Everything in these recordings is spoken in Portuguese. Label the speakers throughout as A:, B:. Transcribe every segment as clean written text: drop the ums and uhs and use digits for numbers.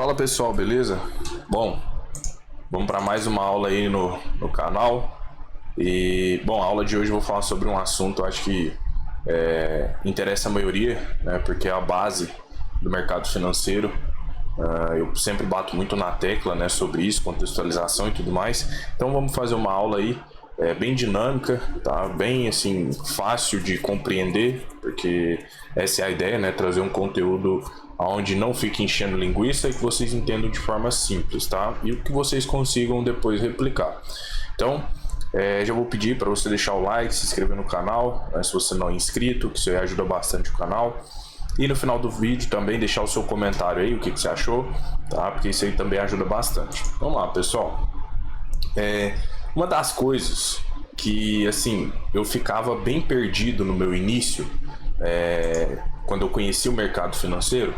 A: Fala pessoal, beleza? Bom, vamos para mais uma aula aí no canal. E, bom, a aula de hoje eu vou falar sobre um assunto, eu acho que interessa a maioria, né? Porque é a base do mercado financeiro. Eu sempre bato muito na tecla, né, sobre isso, contextualização e tudo mais. Então vamos fazer uma aula aí bem dinâmica, tá? Bem assim fácil de compreender, porque essa é a ideia, né? Trazer um conteúdo onde não fique enchendo linguiça e que vocês entendam de forma simples, tá? E que vocês consigam depois replicar. Então, já vou pedir para você deixar o like, se inscrever no canal, né, se você não é inscrito, que isso aí ajuda bastante o canal. E no final do vídeo também deixar o seu comentário aí, o que você achou, tá? Porque isso aí também ajuda bastante. Vamos lá, pessoal. Uma das coisas que, assim, eu ficava bem perdido no meu início, quando eu conheci o mercado financeiro,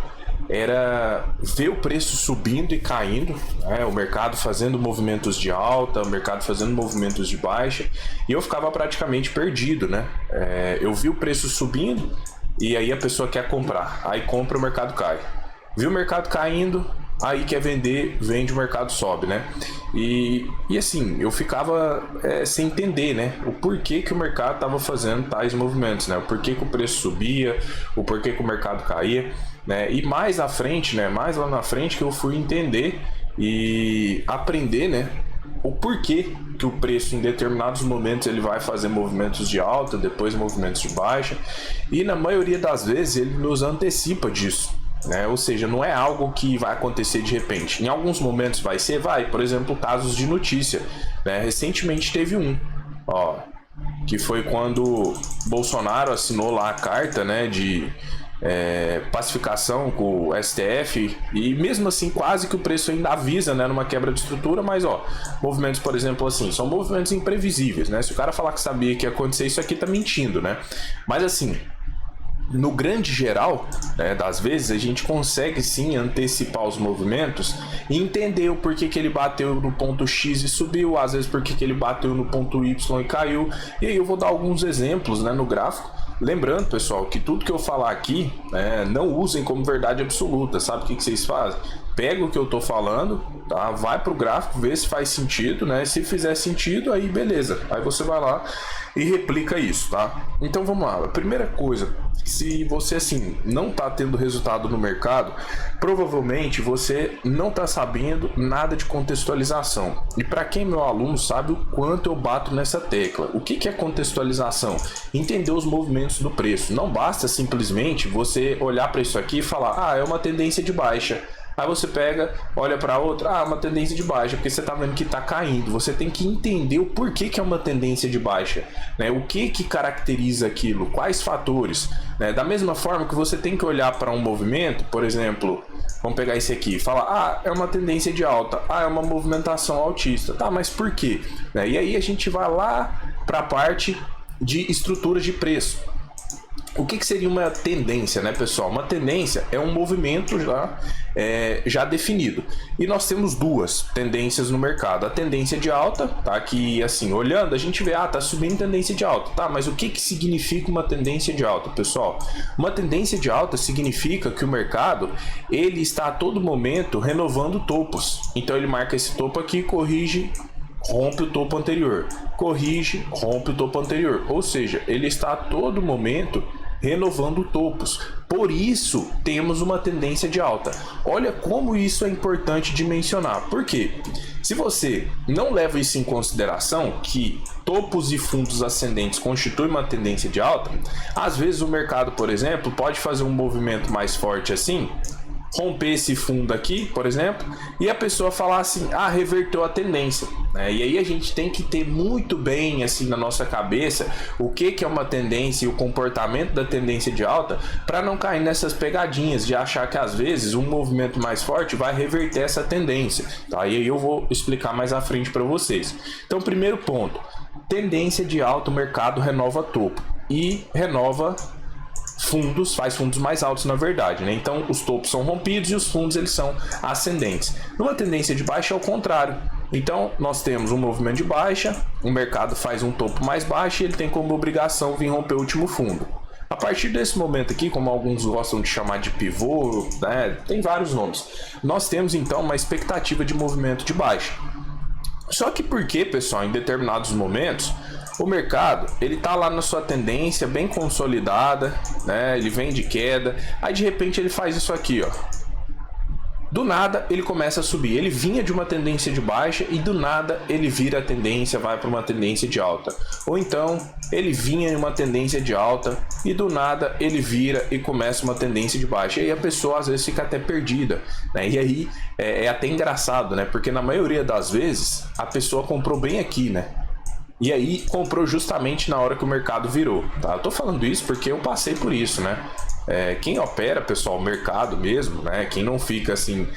A: era ver o preço subindo e caindo, né? O mercado fazendo movimentos de alta, o mercado fazendo movimentos de baixa, e eu ficava praticamente perdido, né? Eu vi o preço subindo e aí a pessoa quer comprar, aí compra, o mercado cai. Viu o mercado caindo, aí quer vender, vende, o mercado sobe, né? E assim, eu ficava sem entender, né? O porquê que o mercado estava fazendo tais movimentos, né? O porquê que o preço subia, o porquê que o mercado caía, né? E mais à frente, né? Mais lá na frente que eu fui entender e aprender, né? O porquê que o preço em determinados momentos ele vai fazer movimentos de alta, depois movimentos de baixa, e na maioria das vezes ele nos antecipa disso, né? Ou seja, não é algo que vai acontecer de repente. Em alguns momentos vai, por exemplo, casos de notícia, né? Recentemente teve que foi quando Bolsonaro assinou lá a carta, né, de pacificação com o STF, e mesmo assim quase que o preço ainda avisa, né, numa quebra de estrutura, mas movimentos, por exemplo, assim, são movimentos imprevisíveis, né? Se o cara falar que sabia que ia acontecer isso aqui, tá mentindo, né? Mas assim, no grande geral, né, das vezes a gente consegue sim antecipar os movimentos e entender o porquê que ele bateu no ponto X e subiu, às vezes porquê que ele bateu no ponto Y e caiu. E aí eu vou dar alguns exemplos, né, no gráfico. Lembrando, pessoal, que tudo que eu falar aqui, né, não usem como verdade absoluta. Sabe o que vocês fazem? Pega o que eu tô falando, tá? Vai pro gráfico, vê se faz sentido, né? Se fizer sentido, aí beleza. Aí você vai lá e replica isso, tá? Então vamos lá. A primeira coisa, se você assim não tá tendo resultado no mercado, provavelmente você não tá sabendo nada de contextualização. E para quem é meu aluno sabe o quanto eu bato nessa tecla. O que é contextualização? Entender os movimentos do preço. Não basta simplesmente você olhar para isso aqui e falar: é uma tendência de baixa. Aí você pega, olha para outra, uma tendência de baixa, porque você tá vendo que tá caindo. Você tem que entender o porquê que é uma tendência de baixa, né? O que caracteriza aquilo, quais fatores, né? Da mesma forma que você tem que olhar para um movimento, por exemplo, vamos pegar esse aqui e falar: é uma tendência de alta, é uma movimentação altista, tá, mas por quê? Né? E aí a gente vai lá para a parte de estrutura de preço. O que seria uma tendência, né, pessoal? Uma tendência é um movimento já definido. E nós temos duas tendências no mercado. A tendência de alta, tá? Que assim, olhando, a gente vê, tá subindo tendência de alta, tá? Mas o que significa uma tendência de alta, pessoal? Uma tendência de alta significa que o mercado, ele está a todo momento renovando topos. Então ele marca esse topo aqui, corrige, rompe o topo anterior, corrige, rompe o topo anterior. Ou seja, ele está a todo momento renovando topos. Por isso temos uma tendência de alta. Olha como isso é importante de mencionar. Por quê? Se você não leva isso em consideração, que topos e fundos ascendentes constituem uma tendência de alta, às vezes o mercado, por exemplo, pode fazer um movimento mais forte assim, romper esse fundo aqui, por exemplo, e a pessoa falar assim: reverteu a tendência, né? E aí a gente tem que ter muito bem assim na nossa cabeça o que é uma tendência e o comportamento da tendência de alta, para não cair nessas pegadinhas de achar que às vezes um movimento mais forte vai reverter essa tendência, tá? E aí eu vou explicar mais à frente para vocês. Então, primeiro ponto: tendência de alta, o mercado renova topo e renova fundos, faz fundos mais altos na verdade, né? Então os topos são rompidos e os fundos eles são ascendentes. Numa tendência de baixa é o contrário. Então nós temos um movimento de baixa, o mercado faz um topo mais baixo e ele tem como obrigação vir romper o último fundo. A partir desse momento aqui, como alguns gostam de chamar de pivô, né, tem vários nomes, nós temos então uma expectativa de movimento de baixa. Só que porque, pessoal, em determinados momentos, o mercado, ele tá lá na sua tendência bem consolidada, né? Ele vem de queda, aí de repente ele faz isso aqui, ó. Do nada ele começa a subir. Ele vinha de uma tendência de baixa e do nada ele vira a tendência, vai para uma tendência de alta. Ou então ele vinha em uma tendência de alta e do nada ele vira e começa uma tendência de baixa. E aí a pessoa às vezes fica até perdida, né? E aí é até engraçado, né? Porque na maioria das vezes a pessoa comprou bem aqui, né? E aí comprou justamente na hora que o mercado virou, tá? Eu tô falando isso porque eu passei por isso, né? Quem opera, pessoal, o mercado mesmo, né? Quem não fica assim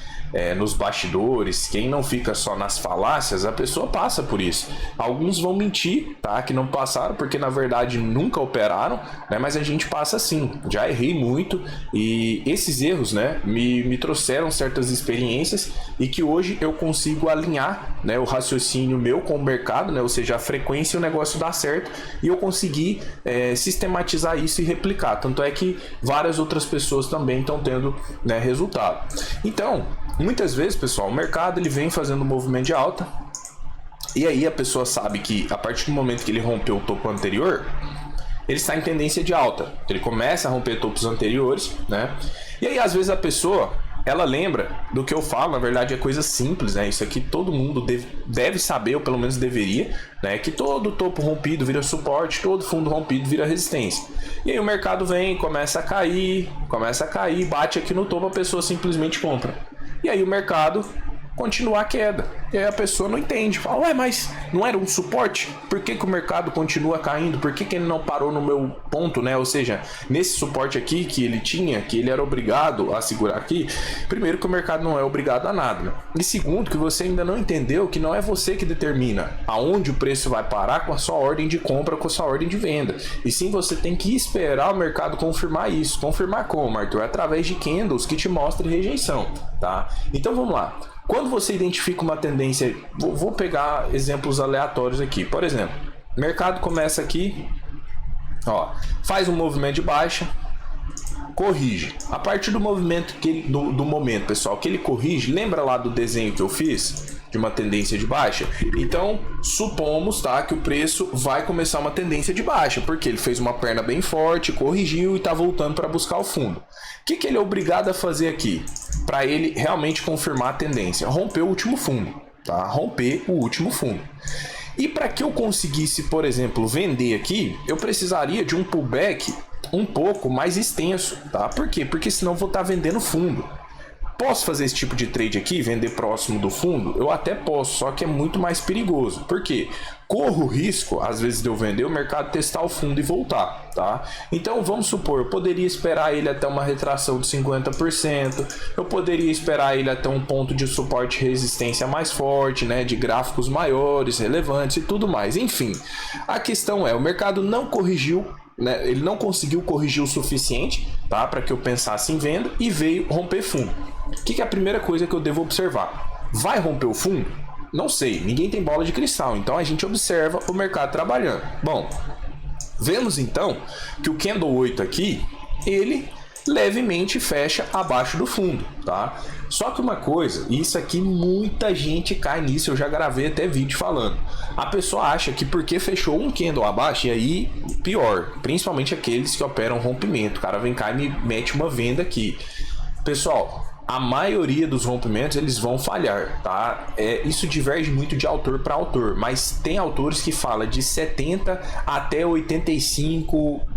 A: nos bastidores, quem não fica só nas falácias, a pessoa passa por isso. Alguns vão mentir, tá? Que não passaram porque na verdade nunca operaram, né? Mas a gente passa sim. Já errei muito e esses erros, né? Me trouxeram certas experiências e que hoje eu consigo alinhar, né? O raciocínio meu com o mercado, né? Ou seja, a frequência e o negócio dá certo e eu consegui sistematizar isso e replicar. Tanto é que várias outras pessoas também estão tendo, né, resultado. Então, muitas vezes, pessoal, o mercado ele vem fazendo um movimento de alta e aí a pessoa sabe que a partir do momento que ele rompeu o topo anterior, ele está em tendência de alta. Ele começa a romper topos anteriores, né? E aí às vezes a pessoa, ela lembra do que eu falo, na verdade é coisa simples, né? Isso aqui todo mundo deve saber, ou pelo menos deveria, né? Que todo topo rompido vira suporte, todo fundo rompido vira resistência. E aí o mercado vem, começa a cair, bate aqui no topo, a pessoa simplesmente compra. E aí o mercado continua a queda. E aí a pessoa não entende. Fala, ué, mas não era um suporte? Por que o mercado continua caindo? Por que ele não parou no meu ponto, né? Ou seja, nesse suporte aqui que ele tinha, que ele era obrigado a segurar aqui, primeiro que o mercado não é obrigado a nada, né? E segundo, que você ainda não entendeu que não é você que determina aonde o preço vai parar com a sua ordem de compra, com a sua ordem de venda. E sim, você tem que esperar o mercado confirmar isso. Confirmar como, Arthur? Através de candles que te mostrem rejeição, tá? Então vamos lá. Quando você identifica uma tendência, vou pegar exemplos aleatórios aqui. Por exemplo, o mercado começa aqui, ó, faz um movimento de baixa, corrige. A partir do movimento do momento, pessoal, que ele corrige, lembra lá do desenho que eu fiz de uma tendência de baixa? Então, supomos, tá, que o preço vai começar uma tendência de baixa, porque ele fez uma perna bem forte, corrigiu e está voltando para buscar o fundo. O que ele é obrigado a fazer aqui? Para ele realmente confirmar a tendência, romper o último fundo, tá? Romper o último fundo. E para que eu conseguisse, por exemplo, vender aqui, eu precisaria de um pullback um pouco mais extenso, tá? Por quê? Porque senão eu vou estar vendendo fundo. Posso fazer esse tipo de trade aqui, vender próximo do fundo? Eu até posso, só que é muito mais perigoso. Por quê? Corro o risco, às vezes, de eu vender o mercado, testar o fundo e voltar, tá? Então, vamos supor, eu poderia esperar ele até uma retração de 50%, eu poderia esperar ele até um ponto de suporte e resistência mais forte, né? De gráficos maiores, relevantes e tudo mais. Enfim, a questão é, o mercado não corrigiu, né? Ele não conseguiu corrigir o suficiente, tá? Para que eu pensasse em venda e veio romper fundo. O que é a primeira coisa que eu devo observar? Vai romper o fundo? Não sei, ninguém tem bola de cristal, então a gente observa o mercado trabalhando. Bom, vemos então que o candle 8 aqui, ele levemente fecha abaixo do fundo, tá? Só que uma coisa, e isso aqui muita gente cai nisso, eu já gravei até vídeo falando. A pessoa acha que porque fechou um candle abaixo, e aí pior, principalmente aqueles que operam rompimento, o cara vem cá e me mete uma venda aqui. Pessoal, a maioria dos rompimentos eles vão falhar, tá? Isso diverge muito de autor para autor, mas tem autores que falam de 70 até 85%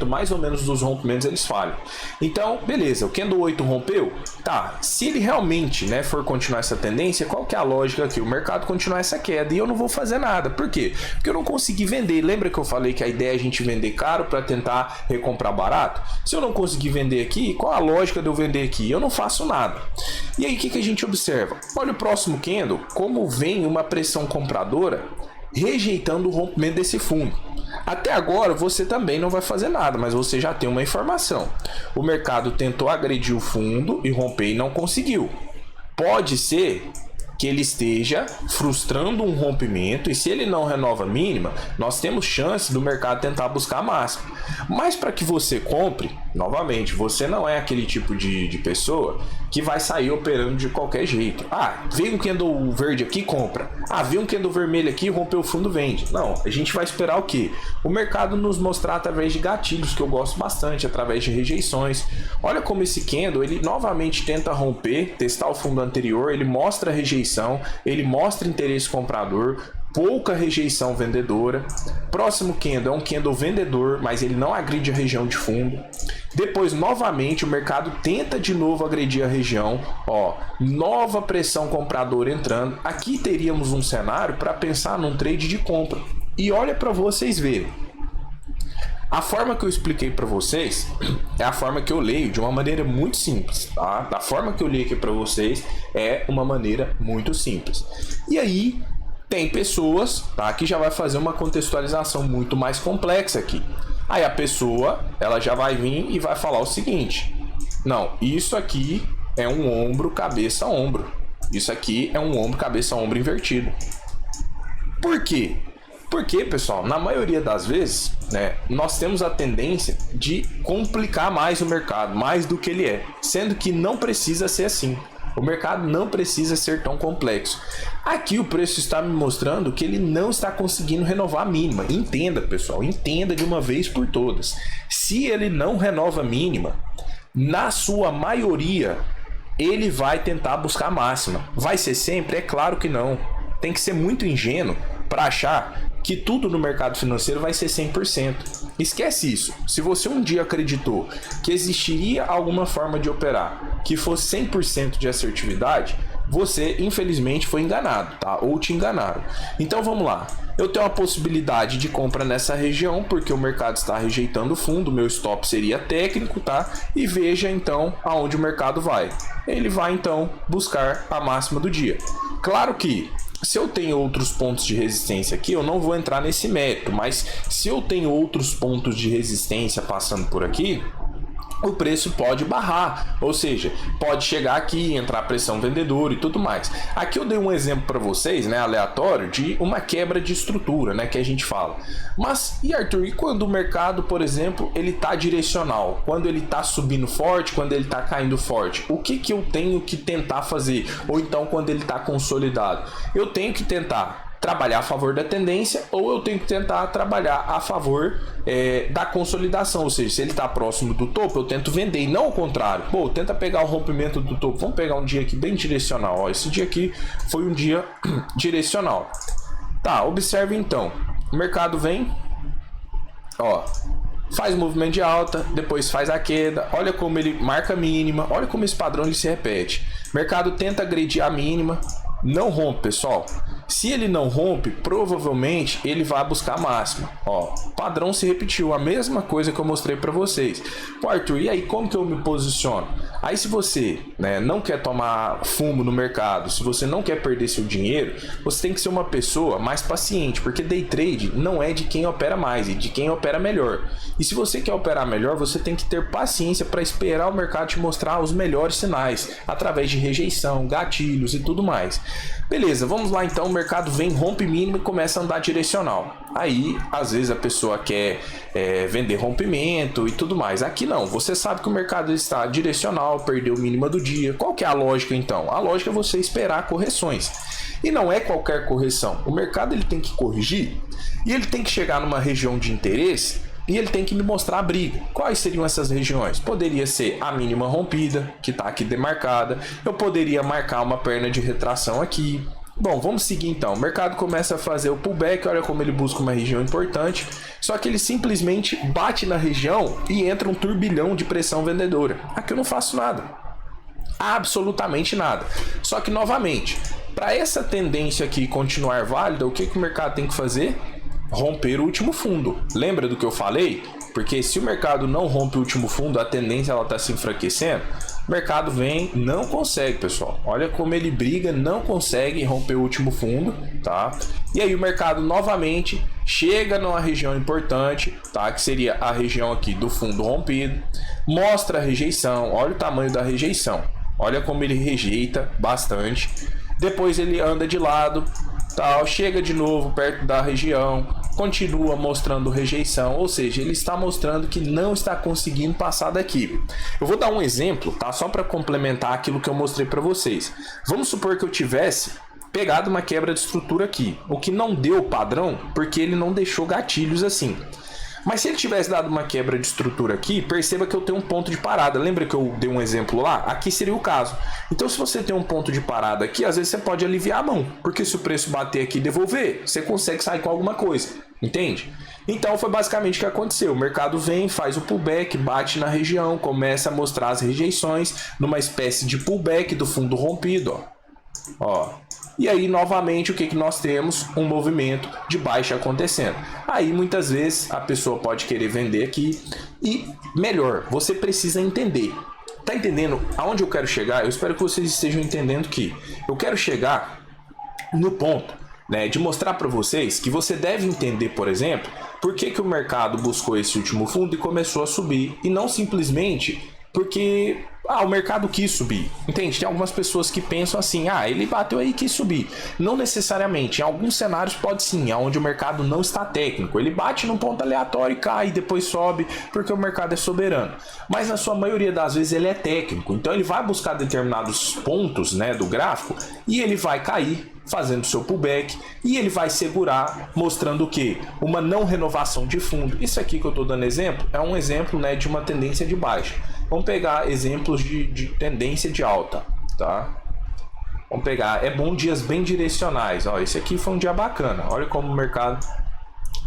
A: mais ou menos dos rompimentos eles falham. Então, beleza, o candle 8 rompeu? Tá, se ele realmente, né, for continuar essa tendência, qual que é a lógica aqui? O mercado continuar essa queda e eu não vou fazer nada. Por quê? Porque eu não consegui vender. Lembra que eu falei que a ideia é a gente vender caro para tentar recomprar barato? Se eu não conseguir vender aqui, qual a lógica de eu vender aqui? Eu não faço nada. E aí, o que a gente observa? Olha o próximo candle, como vem uma pressão compradora rejeitando o rompimento desse fundo. Até agora você também não vai fazer nada, mas você já tem uma informação. O mercado tentou agredir o fundo e romper e não conseguiu. Pode ser que ele esteja frustrando um rompimento, e se ele não renova a mínima, nós temos chance do mercado tentar buscar a máxima. Mas para que você compre, novamente, você não é aquele tipo de pessoa que vai sair operando de qualquer jeito. Ah, veio um candle verde aqui, compra. Ah, veio um candle vermelho aqui, rompeu o fundo, vende. Não, a gente vai esperar o quê? O mercado nos mostrar através de gatilhos, que eu gosto bastante, através de rejeições. Olha como esse candle, ele novamente tenta romper, testar o fundo anterior, ele mostra rejeição, ele mostra interesse comprador, pouca rejeição vendedora. Próximo candle é um candle vendedor, mas ele não agride a região de fundo. Depois, novamente, o mercado tenta de novo agredir a região. Ó, nova pressão compradora entrando. Aqui teríamos um cenário para pensar num trade de compra. E olha para vocês verem. A forma que eu expliquei para vocês é a forma que eu leio de uma maneira muito simples, tá? A forma que eu leio aqui para vocês é uma maneira muito simples. E aí, tem pessoas, tá, que já vai fazer uma contextualização muito mais complexa aqui. Aí a pessoa, ela já vai vir e vai falar o seguinte: não, isso aqui é um ombro, cabeça, ombro. Isso aqui é um ombro, cabeça, ombro invertido. Por quê? Porque, pessoal, na maioria das vezes, né, nós temos a tendência de complicar mais o mercado, mais do que ele é, sendo que não precisa ser assim. O mercado não precisa ser tão complexo. Aqui o preço está me mostrando que ele não está conseguindo renovar a mínima. Entenda, pessoal, entenda de uma vez por todas. Se ele não renova a mínima, na sua maioria, ele vai tentar buscar a máxima. Vai ser sempre? É claro que não. Tem que ser muito ingênuo para achar que tudo no mercado financeiro vai ser 100%. Esquece isso. Se você um dia acreditou que existiria alguma forma de operar que fosse 100% de assertividade, você infelizmente foi enganado, tá? Ou te enganaram. Então vamos lá. Eu tenho a possibilidade de compra nessa região porque o mercado está rejeitando o fundo, meu stop seria técnico, tá? E veja então aonde o mercado vai. Ele vai então buscar a máxima do dia. Claro que se eu tenho outros pontos de resistência aqui, eu não vou entrar nesse mérito, mas se eu tenho outros pontos de resistência passando por aqui, o preço pode barrar, ou seja, pode chegar aqui, entrar pressão vendedora e tudo mais. Aqui eu dei um exemplo para vocês, né, aleatório, de uma quebra de estrutura, né, que a gente fala. Mas, e Arthur, e quando o mercado, por exemplo, ele tá direcional? Quando ele tá subindo forte, quando ele tá caindo forte? O que que eu tenho que tentar fazer? Ou então quando ele tá consolidado? Eu tenho que tentar trabalhar a favor da tendência, ou eu tenho que tentar trabalhar a favor da consolidação, ou seja, se ele está próximo do topo, eu tento vender, e não o contrário. Pô, tenta pegar o rompimento do topo. Vamos pegar um dia aqui bem direcional. Ó, esse dia aqui foi um dia direcional. Tá, observe então. O mercado vem, ó, faz movimento de alta, depois faz a queda. Olha como ele marca a mínima. Olha como esse padrão ele se repete. O mercado tenta agredir a mínima. Não rompe, pessoal. Se ele não rompe, provavelmente ele vai buscar a máxima. Ó, padrão se repetiu, a mesma coisa que eu mostrei para vocês. Pô, Arthur, e aí como que eu me posiciono? Aí se você, né, não quer tomar fumo no mercado, se você não quer perder seu dinheiro, você tem que ser uma pessoa mais paciente, porque day trade não é de quem opera mais, é de quem opera melhor. E se você quer operar melhor, você tem que ter paciência para esperar o mercado te mostrar os melhores sinais, através de rejeição, gatilhos e tudo mais. Beleza, vamos lá então, o mercado vem, rompe mínimo e começa a andar direcional. Aí, às vezes a pessoa quer vender rompimento e tudo mais. Aqui não, você sabe que o mercado está direcional, perdeu o mínimo do dia. Qual que é a lógica então? A lógica é você esperar correções. E não é qualquer correção. O mercado ele tem que corrigir e ele tem que chegar numa região de interesse e ele tem que me mostrar a briga. Quais seriam essas regiões? Poderia ser a mínima rompida, que está aqui demarcada. Eu poderia marcar uma perna de retração aqui. Bom, vamos seguir então. O mercado começa a fazer o pullback, olha como ele busca uma região importante. Só que ele simplesmente bate na região e entra um turbilhão de pressão vendedora. Aqui eu não faço nada. Absolutamente nada. Só que novamente, para essa tendência aqui continuar válida, o que o mercado tem que fazer? Romper o último fundo. Lembra do que eu falei? Porque se o mercado não rompe o último fundo, a tendência ela está se enfraquecendo. O mercado vem, não consegue, pessoal. Olha como ele briga, não consegue romper o último fundo, tá? E aí o mercado novamente chega numa região importante, tá? Que seria a região aqui do fundo rompido. Mostra a rejeição, olha o tamanho da rejeição. Olha como ele rejeita bastante. depois ele anda de lado, tal, chega de novo perto da região, continua mostrando rejeição, ou seja, ele está mostrando que não está conseguindo passar daqui. Eu vou dar um exemplo, tá? Só para complementar aquilo que eu mostrei para vocês. Vamos supor que eu tivesse pegado uma quebra de estrutura aqui, o que não deu padrão porque ele não deixou gatilhos assim. Mas se ele tivesse dado uma quebra de estrutura aqui, perceba que eu tenho um ponto de parada. Lembra que eu dei um exemplo lá? Aqui seria o caso. Então, se você tem um ponto de parada aqui, às vezes você pode aliviar a mão. Porque se o preço bater aqui e devolver, você consegue sair com alguma coisa. Entende? Então, foi basicamente o que aconteceu. O mercado vem, faz o pullback, bate na região, começa a mostrar as rejeições numa espécie de pullback do fundo rompido. Ó. E aí, novamente, o que nós temos? Um movimento de baixa acontecendo. Aí, muitas vezes, a pessoa pode querer vender aqui. E, melhor, você precisa entender. Tá entendendo aonde eu quero chegar? Eu espero que vocês estejam entendendo que eu quero chegar no ponto, né, de mostrar para vocês que você deve entender, por exemplo, por que o mercado buscou esse último fundo e começou a subir. E não simplesmente porque o mercado quis subir. Entende? Tem algumas pessoas que pensam assim, ele bateu aí e quis subir. Não necessariamente. Em alguns cenários pode sim, onde o mercado não está técnico. Ele bate num ponto aleatório e cai, e depois sobe, porque o mercado é soberano. Mas na sua maioria das vezes ele é técnico. Então ele vai buscar determinados pontos, né, do gráfico e ele vai cair, fazendo seu pullback, e ele vai segurar, mostrando o que? Uma não renovação de fundo. Isso aqui que eu estou dando exemplo é um exemplo, né, de uma tendência de baixa. Vamos pegar exemplos de tendência de alta, tá? Vamos pegar, é bom dias bem direcionais. Ó, esse aqui foi um dia bacana. Olha como o mercado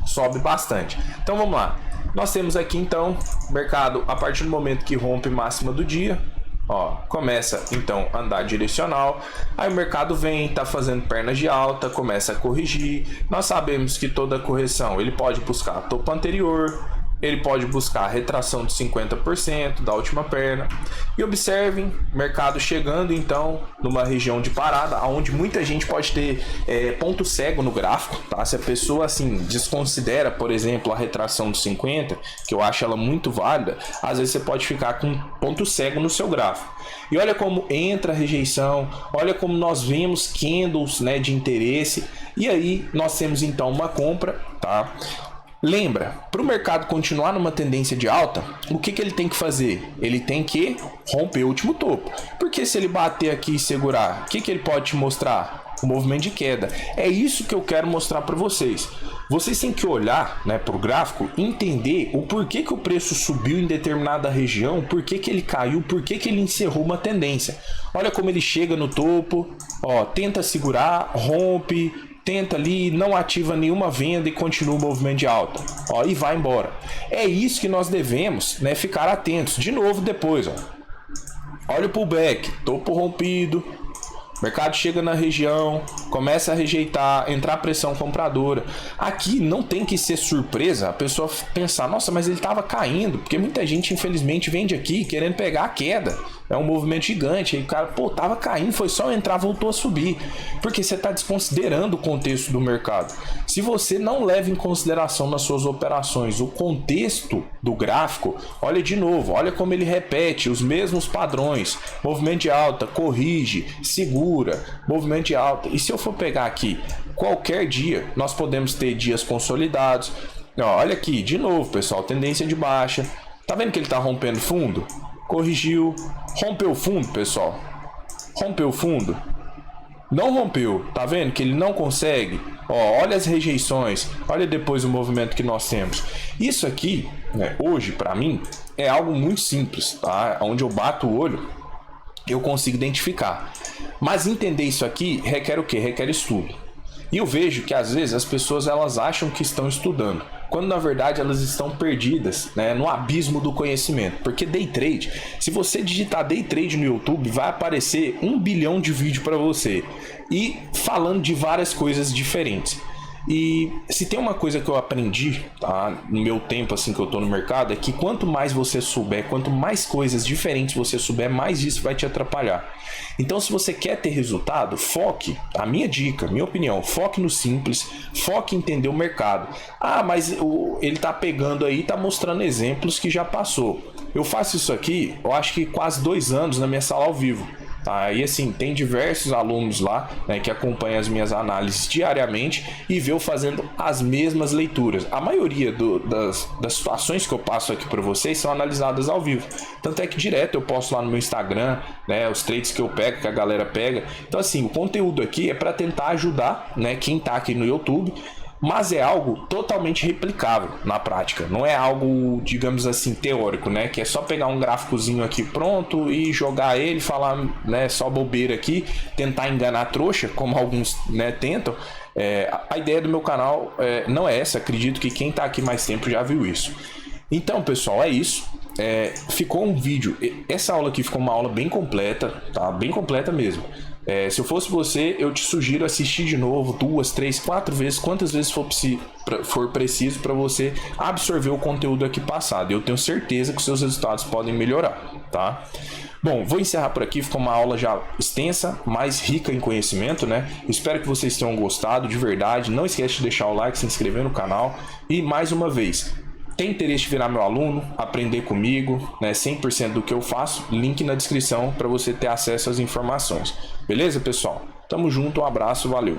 A: sobe bastante. Então vamos lá. Nós temos aqui então o mercado a partir do momento que rompe máxima do dia. Ó, começa então a andar direcional, aí o mercado vem, tá fazendo pernas de alta, começa a corrigir. Nós sabemos que toda correção ele pode buscar topo anterior, ele pode buscar a retração de 50% da última perna. E observem, mercado chegando então numa região de parada, onde muita gente pode ter ponto cego no gráfico, tá? Se a pessoa assim desconsidera, por exemplo, a retração de 50, que eu acho ela muito válida, às vezes você pode ficar com ponto cego no seu gráfico. E olha como entra a rejeição, olha como nós vemos candles, né, de interesse, e aí nós temos então uma compra, tá? Lembra, para o mercado continuar numa tendência de alta, o que ele tem que fazer? Ele tem que romper o último topo. Porque se ele bater aqui e segurar, o que ele pode te mostrar? O movimento de queda. É isso que eu quero mostrar para vocês. Vocês têm que olhar, né, para o gráfico e entender o porquê que o preço subiu em determinada região, porquê que ele caiu, porquê que ele encerrou uma tendência. Olha como ele chega no topo, ó, tenta segurar, rompe, tenta ali, não ativa nenhuma venda e continua o movimento de alta, ó, e vai embora. É isso que nós devemos, né, ficar atentos. De novo depois, ó. Olha o pullback, topo rompido, mercado chega na região, começa a rejeitar, entrar pressão compradora. Aqui não tem que ser surpresa a pessoa pensar, nossa, mas ele estava caindo, porque muita gente infelizmente vende aqui querendo pegar a queda. É um movimento gigante, aí o cara, tava caindo, foi só entrar, voltou a subir. Porque você está desconsiderando o contexto do mercado. Se você não leva em consideração nas suas operações o contexto do gráfico, olha de novo, olha como ele repete os mesmos padrões. Movimento de alta, corrige, segura, movimento de alta. E se eu for pegar aqui, qualquer dia, nós podemos ter dias consolidados. Olha aqui, de novo, pessoal, tendência de baixa. Tá vendo que ele está rompendo fundo? Corrigiu, rompeu o fundo, pessoal. Rompeu o fundo. Não rompeu, tá vendo que ele não consegue? Ó, olha as rejeições, olha depois o movimento que nós temos. Isso aqui, né, hoje, para mim, é algo muito simples, tá? Onde eu bato o olho, eu consigo identificar. Mas entender isso aqui requer o quê? Requer estudo. E eu vejo que às vezes as pessoas elas acham que estão estudando, quando na verdade elas estão perdidas, né, no abismo do conhecimento. Porque day trade, se você digitar day trade no YouTube, vai aparecer 1 bilhão de vídeos para você e falando de várias coisas diferentes. E se tem uma coisa que eu aprendi, tá, no meu tempo assim que eu tô no mercado, é que quanto mais você souber, quanto mais coisas diferentes você souber, mais isso vai te atrapalhar. Então, se você quer ter resultado, foque, a minha dica, minha opinião, foque no simples, foque em entender o mercado. Ah, mas ele tá pegando aí, tá mostrando exemplos que já passou. Eu faço isso aqui, eu acho que quase 2 anos na minha sala ao vivo. tá? E assim, tem diversos alunos lá, né, que acompanham as minhas análises diariamente e vê eu fazendo as mesmas leituras. A maioria das situações que eu passo aqui para vocês são analisadas ao vivo. Tanto é que direto eu posto lá no meu Instagram, né, os trades que eu pego, que a galera pega. Então assim, o conteúdo aqui é para tentar ajudar, né, quem tá aqui no YouTube, mas é algo totalmente replicável na prática. Não é algo, digamos assim, teórico, né? Que é só pegar um gráficozinho aqui pronto e jogar ele, falar, né, só bobeira aqui, tentar enganar a trouxa, como alguns, né, tentam. A ideia do meu canal não é essa. Acredito que quem tá aqui mais tempo já viu isso. Então, pessoal, é isso. Ficou um vídeo. Essa aula aqui ficou uma aula bem completa, tá? Bem completa mesmo. Se eu fosse você, eu te sugiro assistir de novo 2, 3, 4 vezes, quantas vezes for preciso para você absorver o conteúdo aqui passado. Eu tenho certeza que os seus resultados podem melhorar, tá? Bom, vou encerrar por aqui. Ficou uma aula já extensa, mais rica em conhecimento, né? Espero que vocês tenham gostado de verdade. Não esquece de deixar o like, se inscrever no canal. E mais uma vez, tem interesse de virar meu aluno, aprender comigo, né, 100% do que eu faço? Link na descrição para você ter acesso às informações. Beleza, pessoal? Tamo junto, um abraço, valeu!